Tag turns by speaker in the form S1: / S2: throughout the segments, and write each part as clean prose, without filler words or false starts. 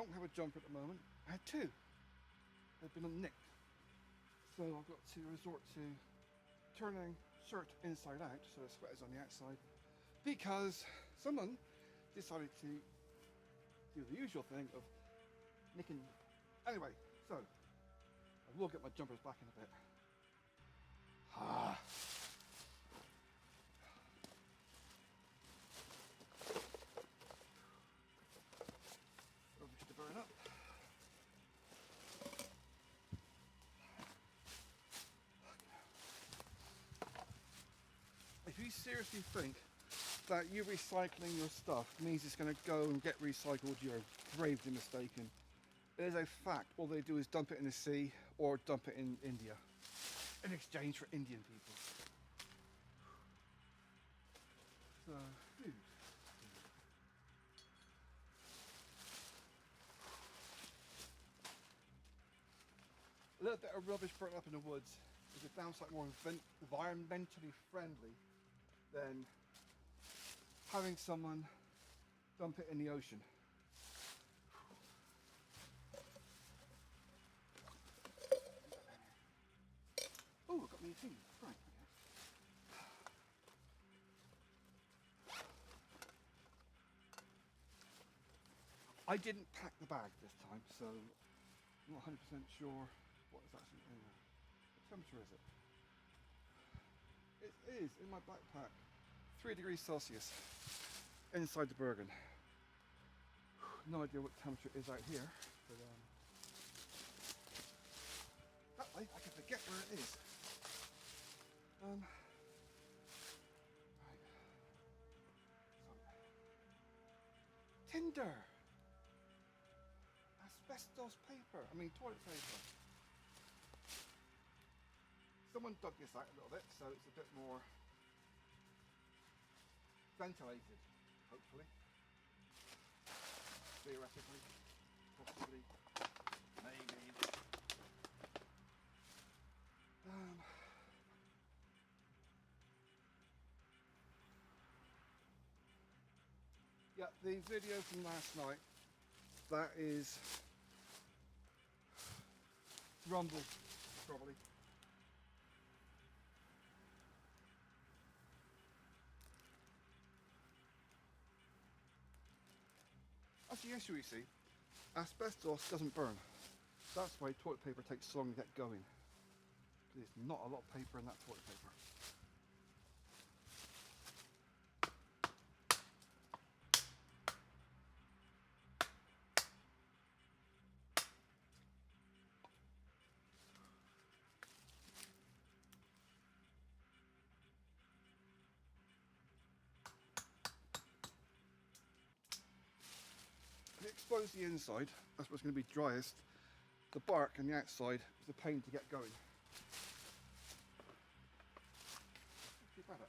S1: don't have a jumper at the moment. I had two. They've been nicked. So I've got to resort to turning shirt inside out so the sweater's on the outside, because someone decided to do the usual thing of nicking. Anyway, so I will get my jumpers back in a bit. Over to the burn up. If you seriously think that you recycling your stuff means it's going to go and get recycled, you're gravely mistaken. It is a fact. All they do is dump it in the sea or dump it in India in exchange for Indian people. So, food. A little bit of rubbish burnt up in the woods is a damn sight more environmentally friendly than having someone dump it in the ocean. Oh, I've got me a thing. Right. I didn't pack the bag this time, so I'm not 100% sure what is actually in there. What temperature is it? It is in my backpack 3 degrees Celsius inside the Bergen. No idea what temperature is out here, but that way I can forget where it is. Right. So, tinder, asbestos paper. I mean toilet paper. Someone dug this out a little bit, so it's a bit more ventilated, hopefully. Theoretically, possibly, maybe. Yeah, the video from last night, that is rumble, probably. Actually, yes, you see, asbestos doesn't burn. That's why toilet paper takes so long to get going. There's not a lot of paper in that toilet paper. If you expose the inside, that's what's going to be driest. The bark and the outside is a pain to get going. Not too bad, actually.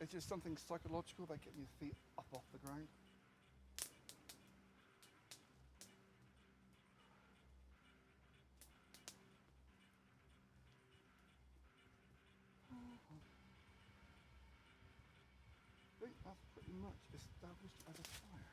S1: It's just something psychological about getting your feet up off the ground. I think that's pretty much established as a fire.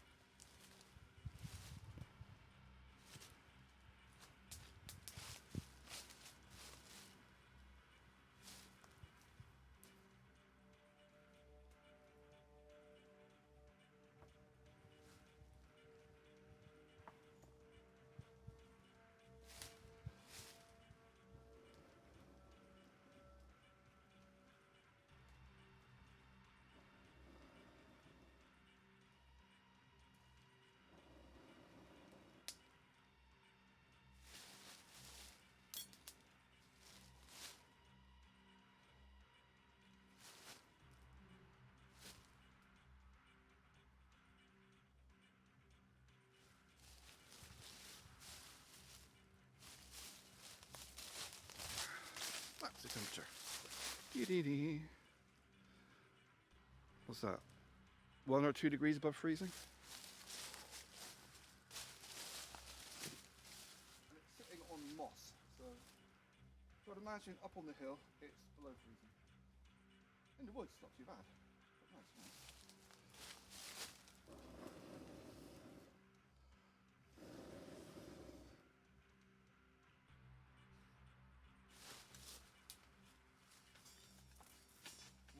S1: That's the temperature. Dee-dee-dee. What's that? 1 or 2 degrees above freezing? And it's sitting on moss, so I'd imagine up on the hill it's below freezing. In the woods, not too bad. But nice.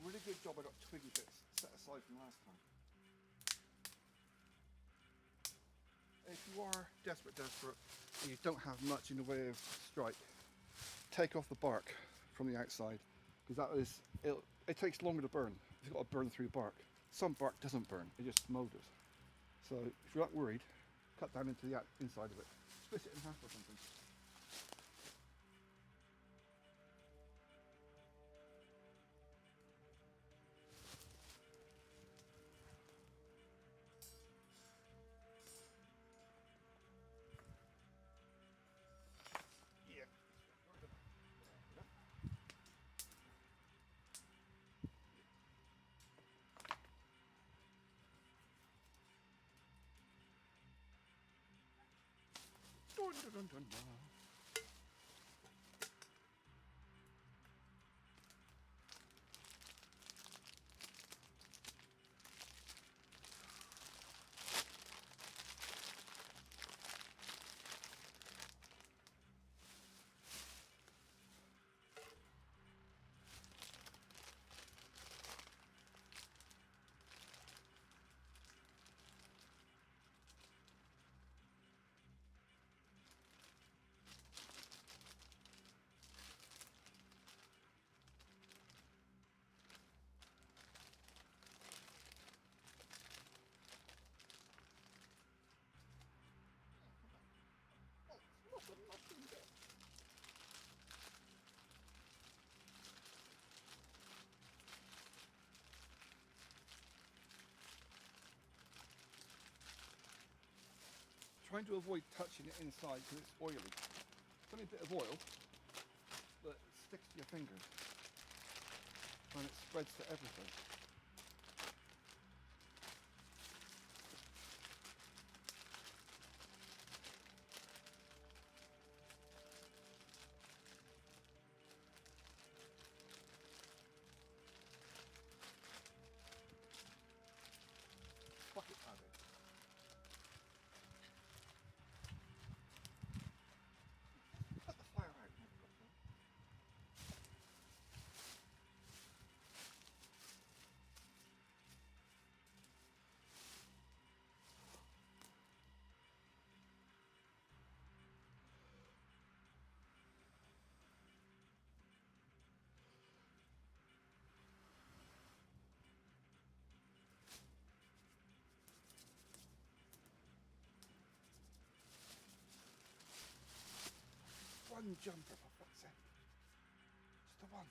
S1: Really good job I got twiggy bits set aside from last time. If you are desperate, and you don't have much in the way of strike, take off the bark from the outside, because it takes longer to burn. You've got to burn through bark. Some bark doesn't burn, it just smoulders. So if you're not worried, cut down into the inside of it. Split it in half or something. Dun, dun, dun, dun, dun. Trying to avoid touching it inside because it's oily. It's only a bit of oil, but it sticks to your fingers and it spreads to everything. Bucket habit. Put the fire out. One jumper, for fuck's sake. Just the one.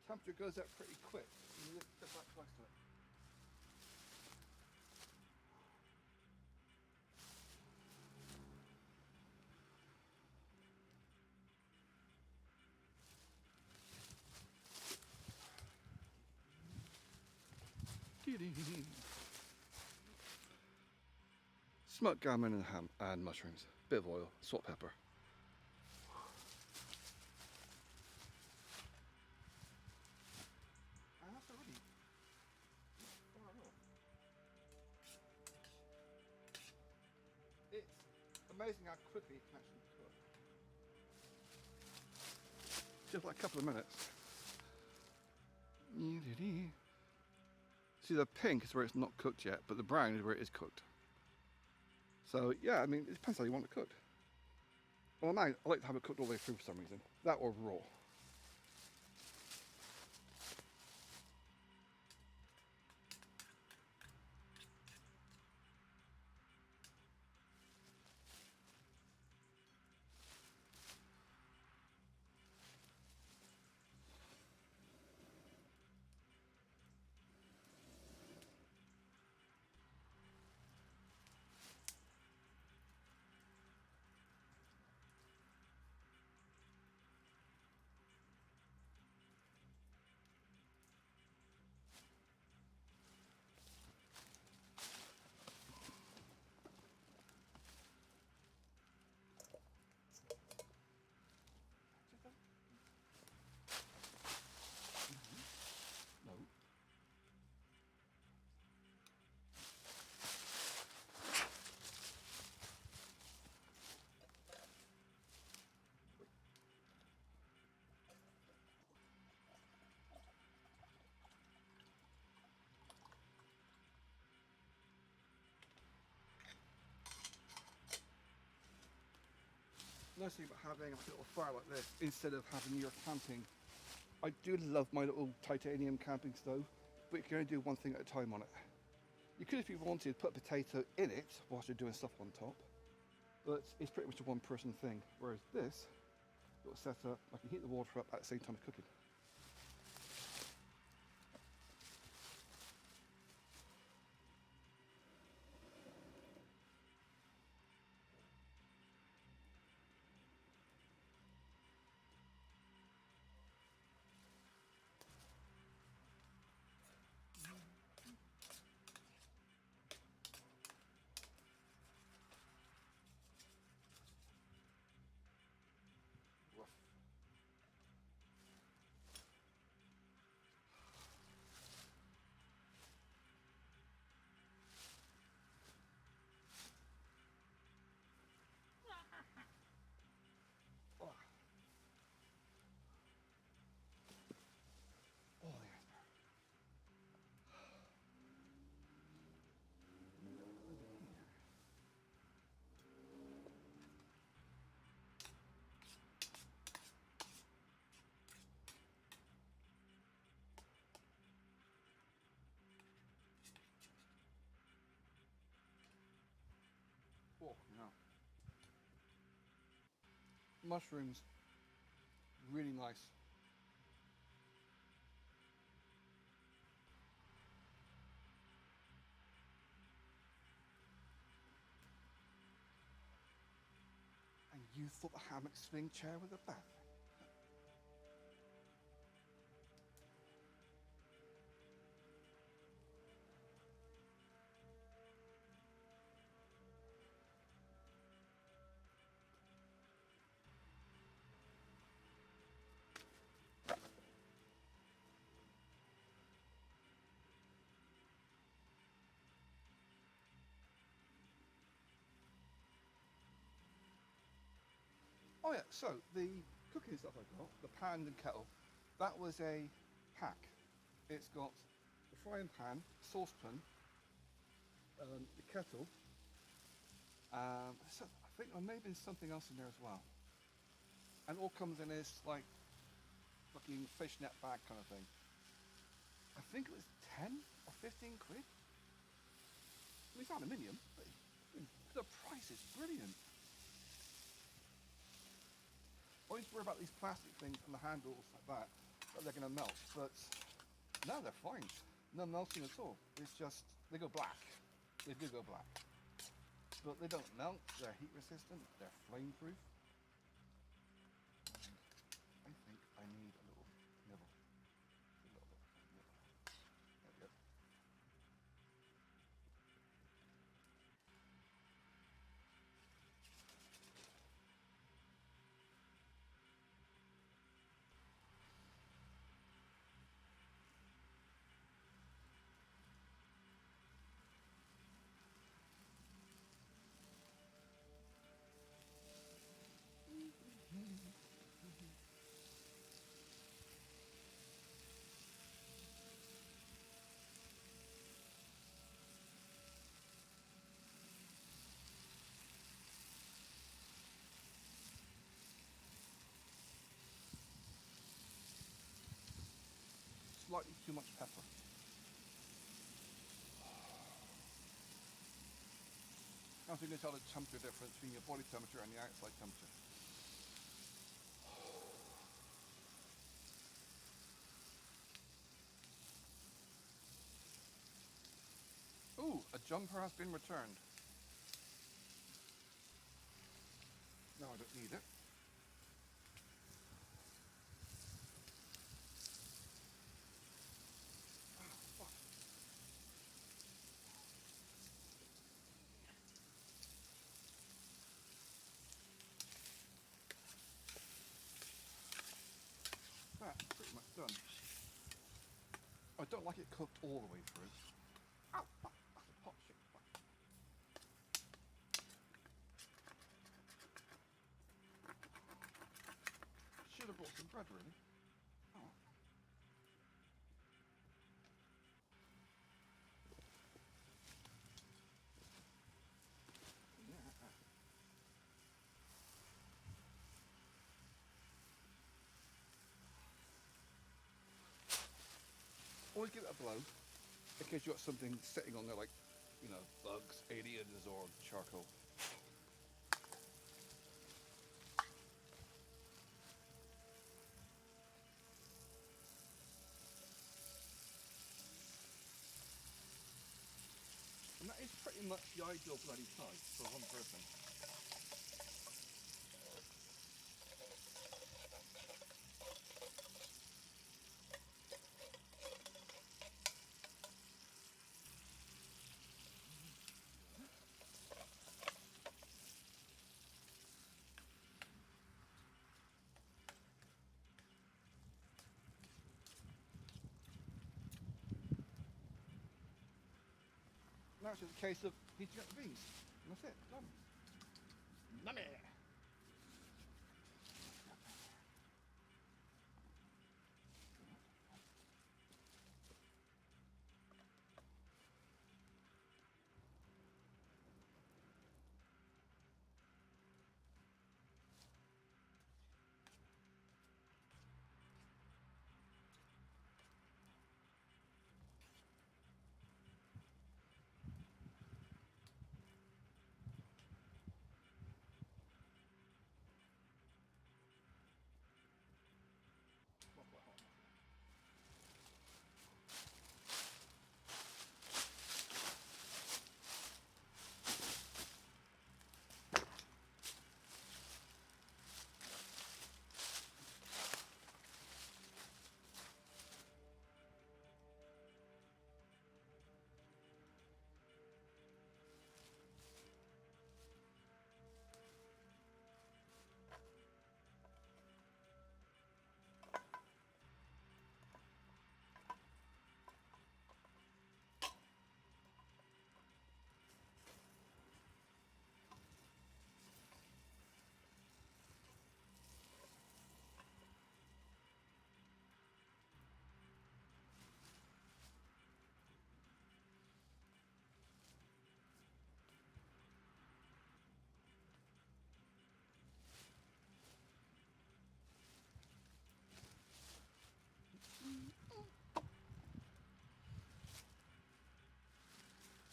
S1: temperature goes up pretty quick. You lift it back close to it. Smoked gammon and ham and mushrooms. Bit of oil, salt, pepper. And that's already far off. It's amazing how quickly it can actually cook. Just like a couple of minutes. See, the pink is where it's not cooked yet, but the brown is where it is cooked. So yeah, I mean, it depends how you want it cooked. Well, mine, I like to have it cooked all the way through for some reason. That or raw. No. Nice thing about having a little fire like this instead of having your camping. I do love my little titanium camping stove, but you can only do one thing at a time on it. You could, if you wanted, put a potato in it whilst you're doing stuff on top, but it's pretty much a one-person thing. Whereas this, little setup, I can heat the water up at the same time as cooking. Oh, yeah. Mushrooms, really nice. And you thought the hammock swing chair with a bath? Oh yeah, so the cooking stuff I got, the pan and kettle, that was a pack. It's got the frying pan, saucepan, the kettle, so I think there may have been something else in there as well. And it all comes in this like fucking fishnet bag kind of thing. I think it was 10 or 15 quid. I mean, it's aluminium, but the price is brilliant. I always worry about these plastic things and the handles like that. that they're going to melt, but no, they're fine. No melting at all. It's just, they go black. They do go black. But they don't melt, they're heat resistant, they're flame proof. I think I need a little nibble. A little bit. There we go. Slightly too much pepper. I think you can tell the temperature difference between your body temperature and the outside temperature. Ooh, a jumper has been returned. No, I don't need it. That's pretty much done. I don't like it cooked all the way through. Ow, that's a pot shit. Should have brought some bread, really. Oh. Yeah. Always give it a blow, in case you've got something sitting on there like, you know, bugs, aliens, or charcoal. And that is pretty much the ideal bloody size for one person. Now it's just a case of heating up the beans. And that's it, done. Nummy!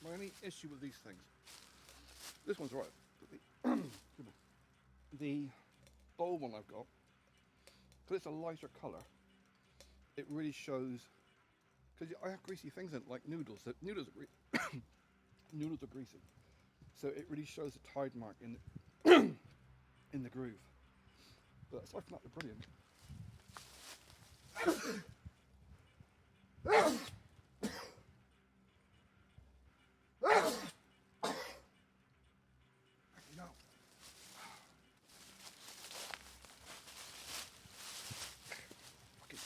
S1: My only issue with these things, this one's right, but the bowl one I've got, because it's a lighter colour, it really shows, because I have greasy things in it, like noodles. So noodles are noodles are greasy, so it really shows the tide mark in in the groove. But aside from that, they're brilliant. No. Fucking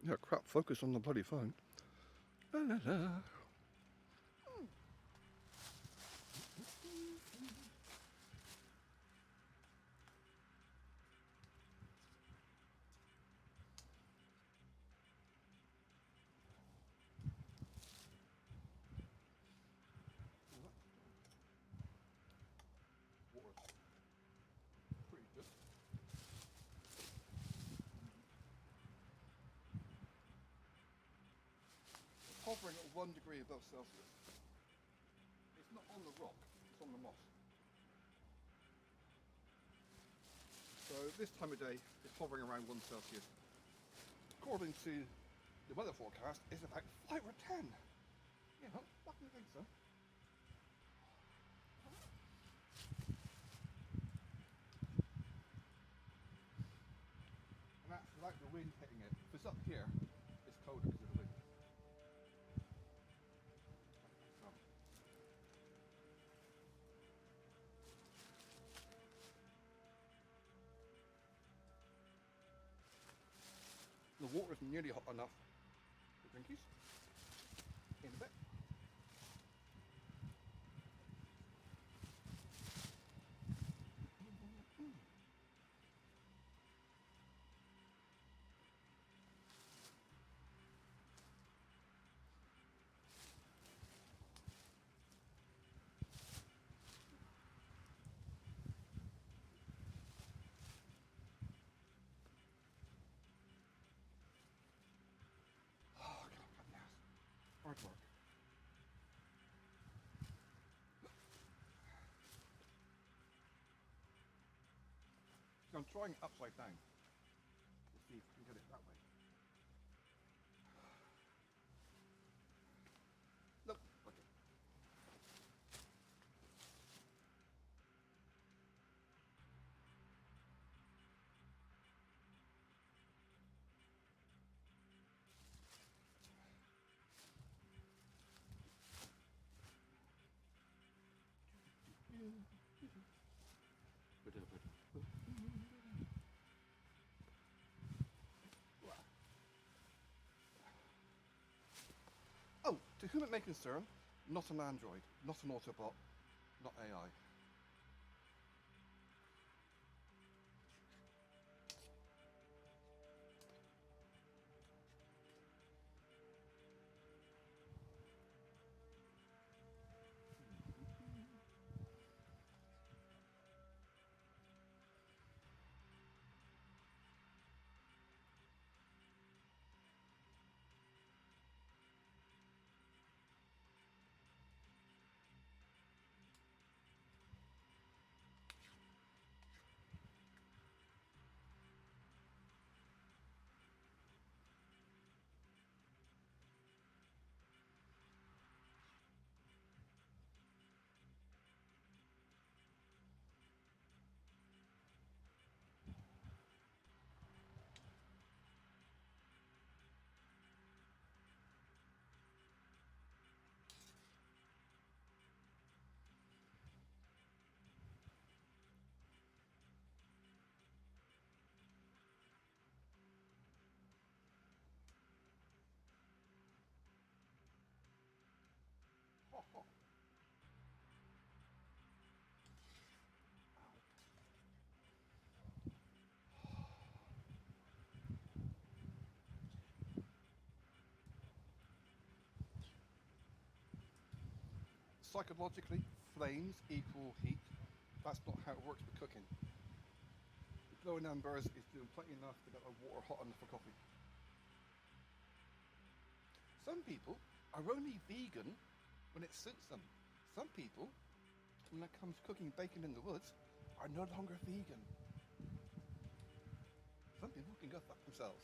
S1: Yeah, crap, focus on the bloody phone. La, la, la. Water's pretty good. It's hovering at 1 degree above Celsius. It's not on the rock, it's on the moss. So this time of day, it's hovering around 1 Celsius. According to the weather forecast, it's about 5 or 10. Yeah, I fucking think so. And that's without the wind hitting it. If it's up here, it's colder because of the wind. The water is nearly hot enough for drinkies. In a bit. Oh, God, yes. Hard work. So I'm trying it upside down to see if I can get it that way. Nope, okay. Oh, to whom it may concern, not an android, not an Autobot, not AI. psychologically, flames equal heat. That's not how it works with cooking. Glowing embers is doing plenty enough to get the water hot enough for coffee. Some people are only vegan when it suits them. Some people, when it comes to cooking bacon in the woods, are no longer vegan. Some people can go fuck themselves.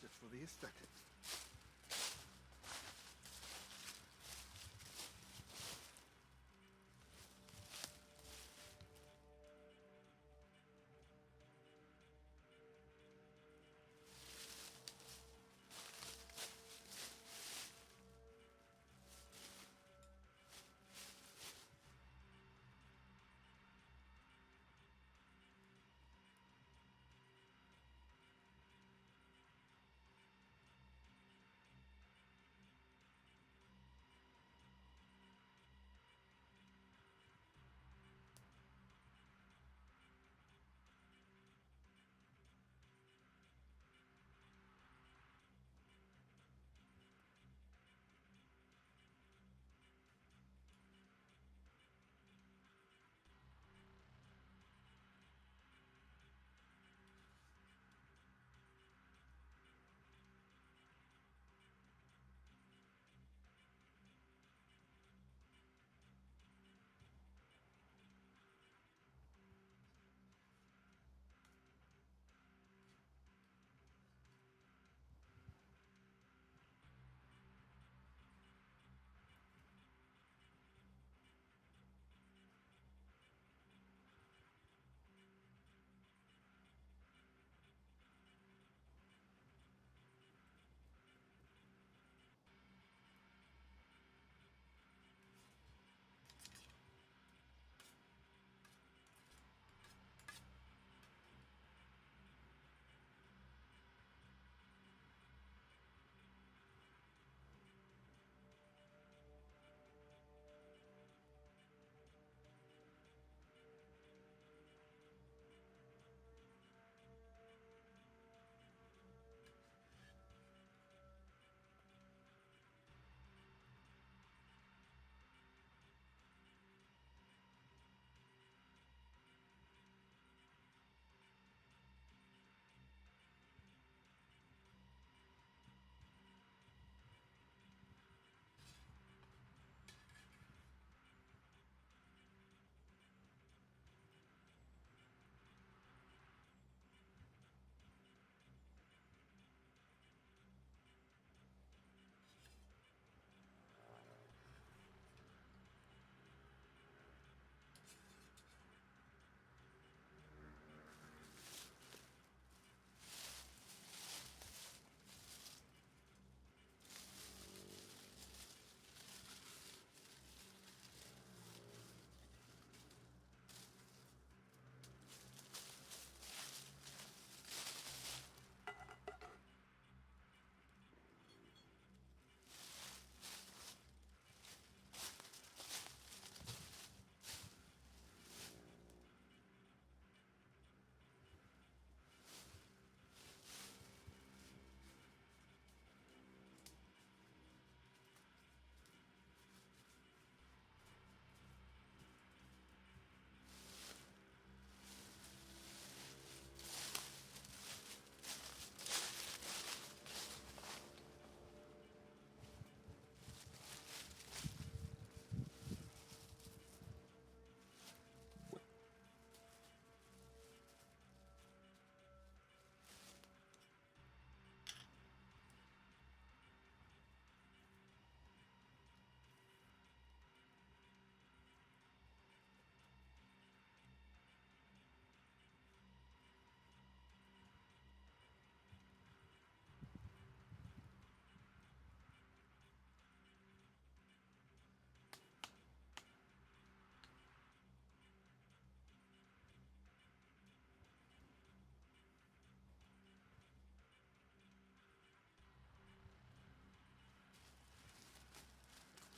S1: Just for the aesthetics.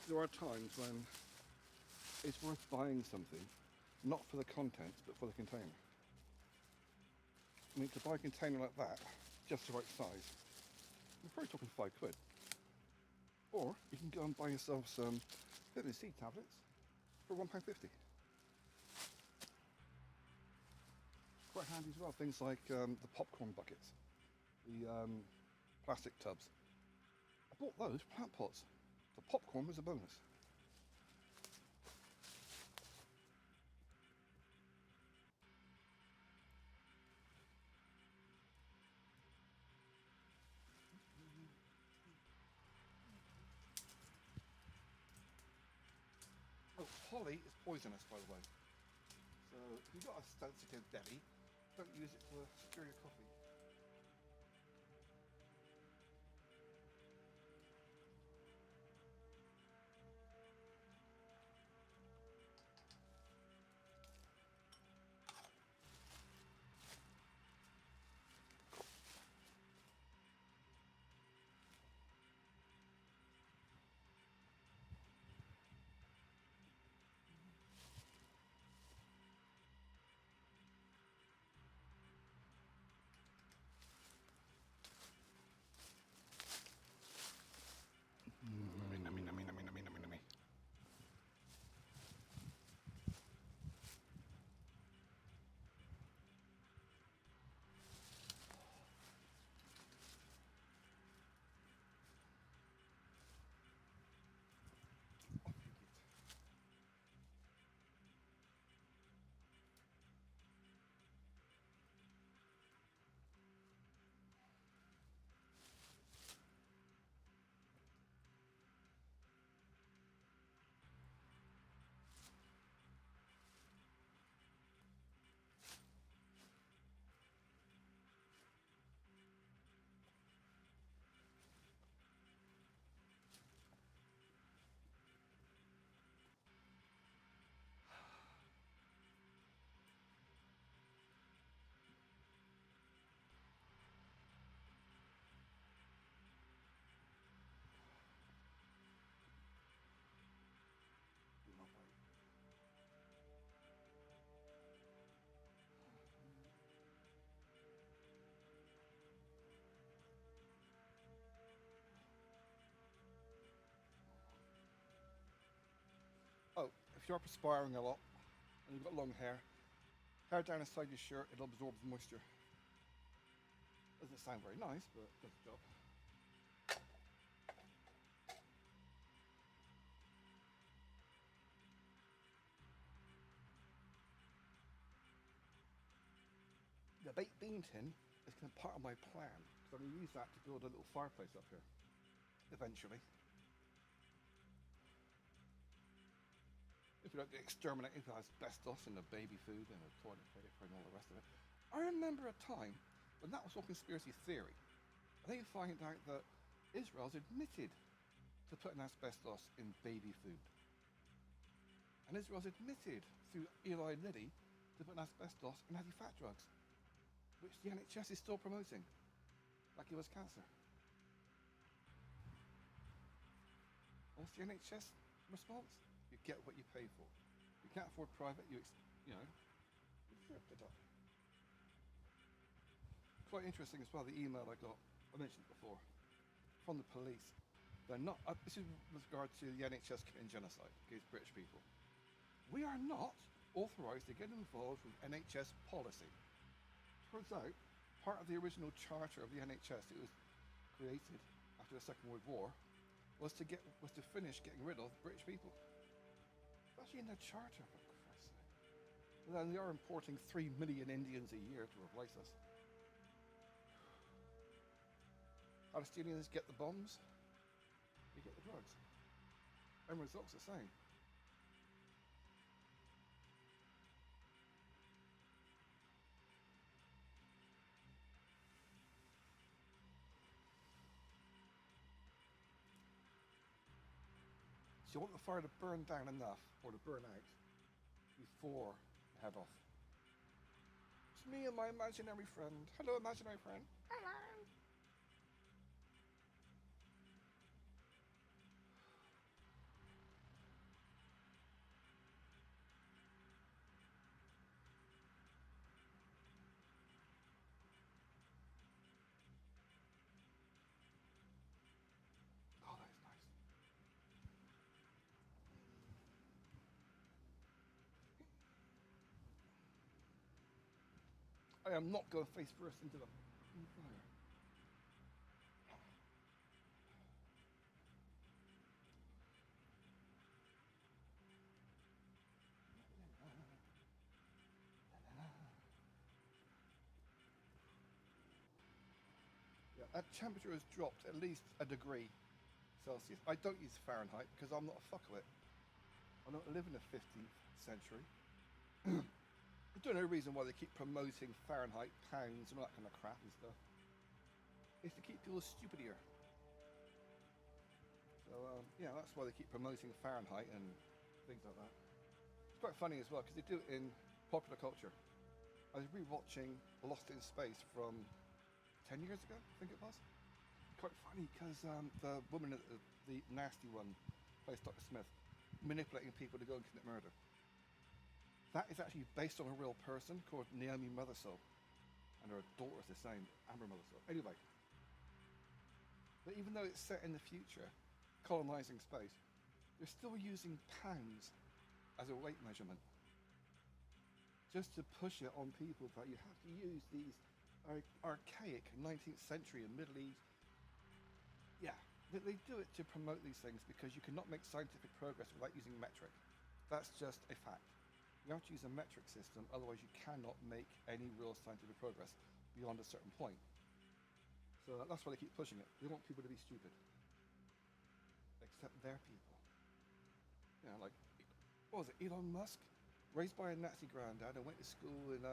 S1: there are times when it's worth buying something, not for the contents, but for the container. I mean, to buy a container like that, just the right size, you're probably talking £5. Or you can go and buy yourself some vitamin C tablets for £1.50. Quite handy as well, things like the popcorn buckets, the plastic tubs. I bought those plant pots. The popcorn was a bonus. Oh, holly is poisonous, by the way. So if you've got a sensitive belly, don't use it to secure your coffee. Nummy. Oh, if you're perspiring a lot and you've got long hair down inside your shirt, it'll absorb the moisture. Doesn't sound very nice, but it does the job. The baked bean tin is kind of part of my plan, so I'm going to use that to build a little fireplace up here, eventually. If we don't exterminate it with asbestos and the baby food and the toilet paper and all the rest of it. I remember a time when that was all conspiracy theory. And then you find out that Israel's admitted to putting asbestos in baby food. And Israel's admitted through Eli Lilly to putting asbestos in anti-fat drugs, which the NHS is still promoting, like it was cancer. What's the NHS response? You get what you pay for. You can't afford private, you ripped it up. Quite interesting as well, the email I got, I mentioned it before, from the police. They're not, this is with regard to the NHS committing genocide against British people. We are not authorised to get involved with NHS policy. Turns out, part of the original charter of the NHS that was created after the Second World War was to finish getting rid of British people. It's actually in their charter, for Christ's sake. And then they are importing 3 million Indians a year to replace us. Palestinians get the bombs, we get the drugs. And results the same. So you want the fire to burn down enough, or to burn out, before you head off. It's me and my imaginary friend. Hello, imaginary friend. Hello. I am not going face first into the fucking fire. Yeah, that temperature has dropped at least a degree Celsius. I don't use Fahrenheit because I'm not a fuckwit. I don't live in the 15th century. I don't know the reason why they keep promoting Fahrenheit, pounds, and all that kind of crap and stuff. It's to keep people stupid here. So, yeah, that's why they keep promoting Fahrenheit and things like that. It's quite funny as well because they do it in popular culture. I was re-watching Lost in Space from 10 years ago, I think it was. Quite funny because the woman, the nasty one, plays Dr. Smith, manipulating people to go and commit murder. That is actually based on a real person called Naomi Mothersole, and her daughter is the same, Amber Mothersole. Anyway, but even though it's set in the future, colonizing space, they're still using pounds as a weight measurement, just to push it on people that you have to use these archaic 19th century and Middle East. Yeah, they do it to promote these things because you cannot make scientific progress without using metric. That's just a fact. You have to use a metric system, otherwise you cannot make any real scientific progress beyond a certain point. So that's why they keep pushing it. They want people to be stupid. Except their people. You know, like, what was it, Elon Musk? Raised by a Nazi granddad and went to school in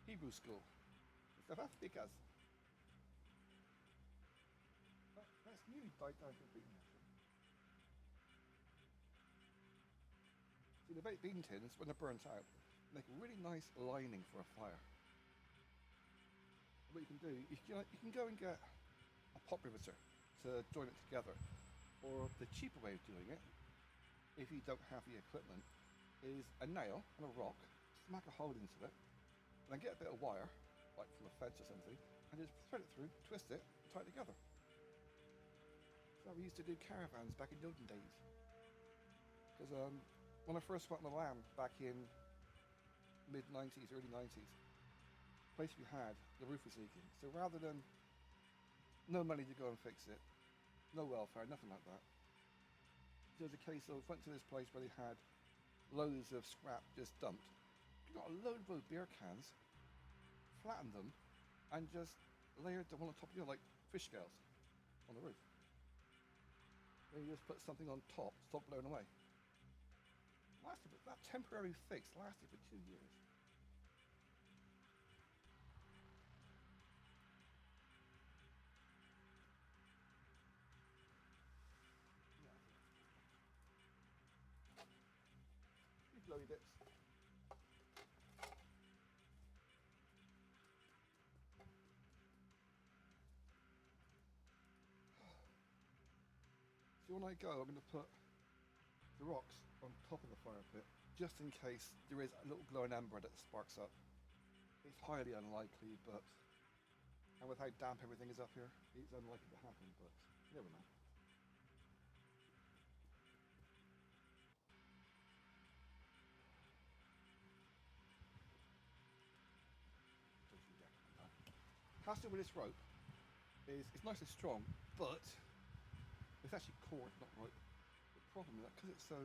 S1: Hebrew school. South Africa. That's nearly died down completely. See, the baked bean tins, when they're burnt out, make a really nice lining for a fire. What you can do, you can go and get a pop riveter to join it together, or the cheaper way of doing it, if you don't have the equipment, is a nail and a rock, smack a hole into it, and then get a bit of wire, like from a fence or something, and just thread it through, twist it, and tie it together. So we used to do caravans back in the olden days. Because when I first went on the lam back in mid-90s, early 90s, the place we had, the roof was leaking. So rather than no money to go and fix it, no welfare, nothing like that, it was a case of went to this place where they had loads of scrap just dumped. You got a load of those beer cans, flattened them, and just layered them on top of you like fish scales on the roof. Then you just put something on top, stop blowing away. That temporary fix lasted for 2 years. You blowy bits. So when I go, I'm going to put the rocks on top of the fire pit, just in case there is a little glowing ember that sparks up. It's highly unlikely, but and with how damp everything is up here, it's unlikely to happen, but you never know. Hassle with this rope is it's nice and strong, but it's actually cord, not rope. The problem is that because it's so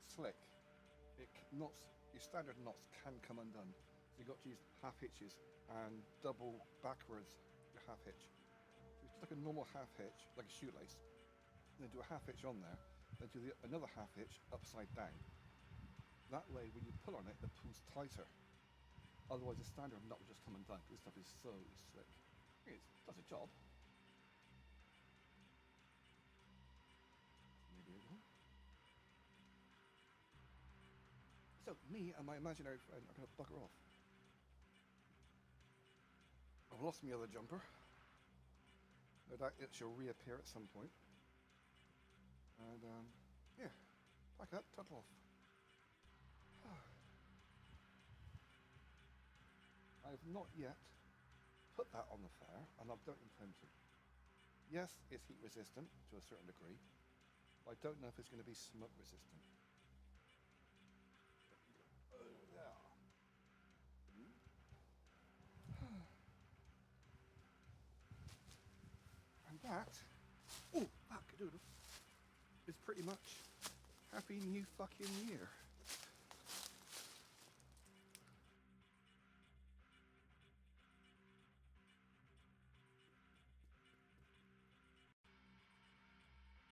S1: slick, knots, your standard knots can come undone. So you've got to use half hitches and double backwards your half hitch. So it's just like a normal half hitch, like a shoelace, and then do a half hitch on there, then do another half hitch upside down. That way, when you pull on it, it pulls tighter. Otherwise, the standard knot will just come undone. This stuff is so slick. It does a job. So me and my imaginary friend are going to bugger off. I've lost my other jumper. No doubt it shall reappear at some point. And yeah, pack up, tuttle off. I have not yet put that on the fire, and I don't intend to. Yes, it's heat resistant to a certain degree, but I don't know if it's going to be smoke resistant. is pretty much Happy New fucking Year.